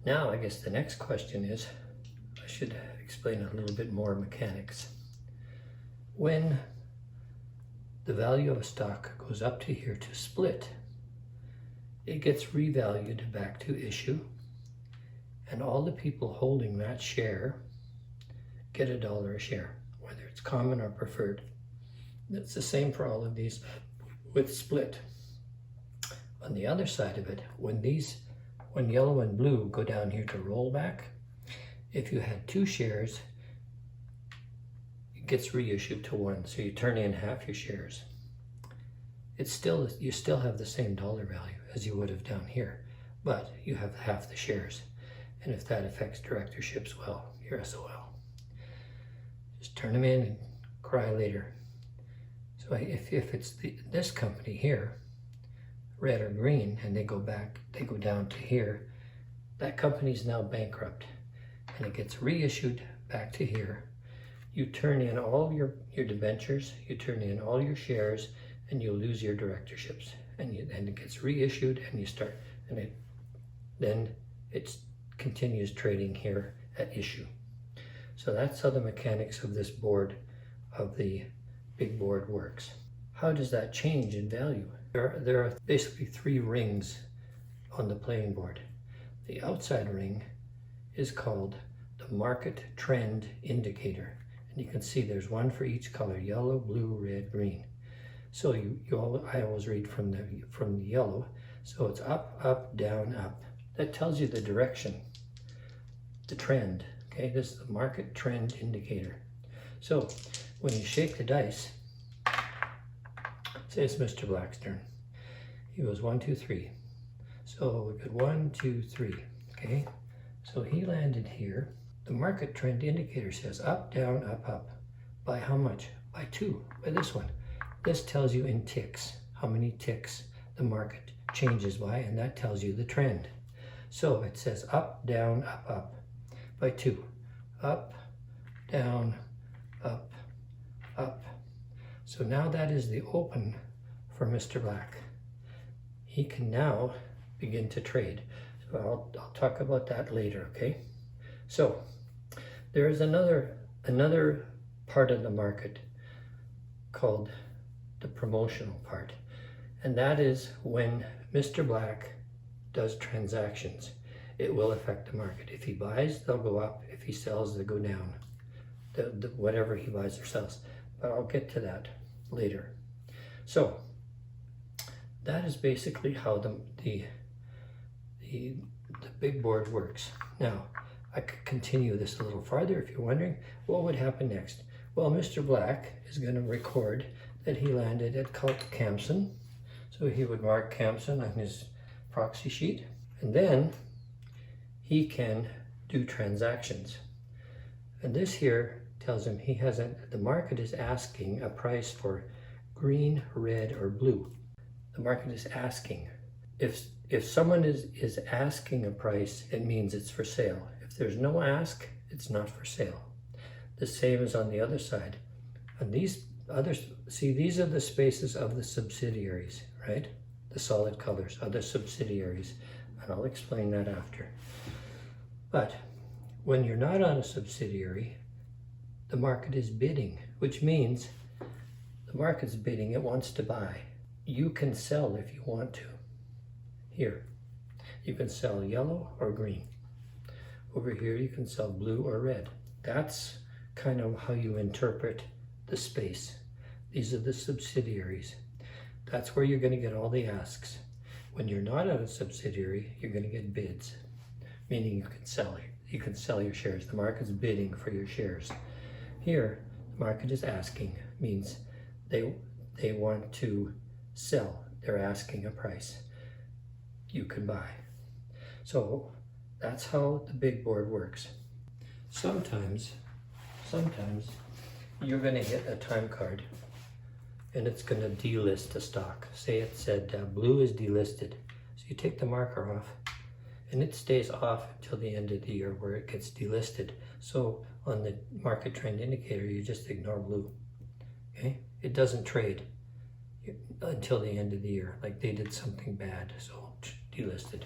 Now, I guess the next question is, I should explain a little bit more mechanics. When the value of a stock goes up to here to split, it gets revalued back to issue, and all the people holding that share get $1 a share, whether it's common or preferred. It's the same for all of these with split. On the other side of it, when yellow and blue go down here to roll back, if you had 2 shares, it gets reissued to 1, so you turn in half your shares. You still have the same dollar value as you would have down here, but you have half the shares. And if that affects directorships, well, you're SOL. Just turn them in and cry later. So if it's this company here, red or green, and they go down to here, that company's now bankrupt, and it gets reissued back to here. You turn in all your debentures, you turn in all your shares, and you lose your directorships, and it gets reissued, and you start, and then it continues trading here at issue. So that's how the mechanics of this board, of the big board, works. How does that change in value? There are basically 3 rings on the playing board. The outside ring is called the market trend indicator, and you can see there's one for each color: yellow, blue, red, green. So I always read from the yellow. So it's up, up, down, up. That tells you the direction, the trend. Okay, this is the market trend indicator. So when you shake the dice, say it's Mr. Black's turn. He goes 1, 2, 3. So we got 1, 2, 3. Okay, so he landed here. The market trend indicator says up, down, up, up. By how much? By 2. By this one. This tells you in ticks how many ticks the market changes by, and that tells you the trend. So it says up, down, up, up by 2. Up, down, up, up. So now that is the open for Mr. Black. He can now begin to trade. So I'll talk about that later, okay? So there is another part of the market called the promotional part, and that is when Mr. Black does transactions. It will affect the market. If he buys, they'll go up. If he sells, they go down. Whatever he buys or sells. But I'll get to that later. So that is basically how the big board works. Now, I could continue this a little farther if you're wondering what would happen next. Well, Mr. Black is going to record that he landed at Campson. So he would mark Campson on his proxy sheet, and then he can do transactions. And this here tells him the market is asking a price for green, red, or blue. The market is asking. If someone is asking a price, it means it's for sale. If there's no ask, it's not for sale. The same as on the other side. And these are the spaces of the subsidiaries, right? The solid colors are the subsidiaries, and I'll explain that after. But when you're not on a subsidiary, the market is bidding, which means the market's bidding, it wants to buy. You can sell if you want to. Here, you can sell yellow or green. Over here, you can sell blue or red. That's kind of how you interpret the space. These are the subsidiaries. That's where you're going to get all the asks. When you're not at a subsidiary, you're going to get bids, meaning you can sell your shares. The market's bidding for your shares. Here, the market is asking, means they want to sell. They're asking a price. You can buy. So that's how the big board works. Sometimes you're going to hit a time card and it's going to delist a stock. Say it said blue is delisted. So you take the marker off and it stays off until the end of the year where it gets delisted. So on the market trend indicator, you just ignore blue. Okay? It doesn't trade until the end of the year, like they did something bad, so delisted.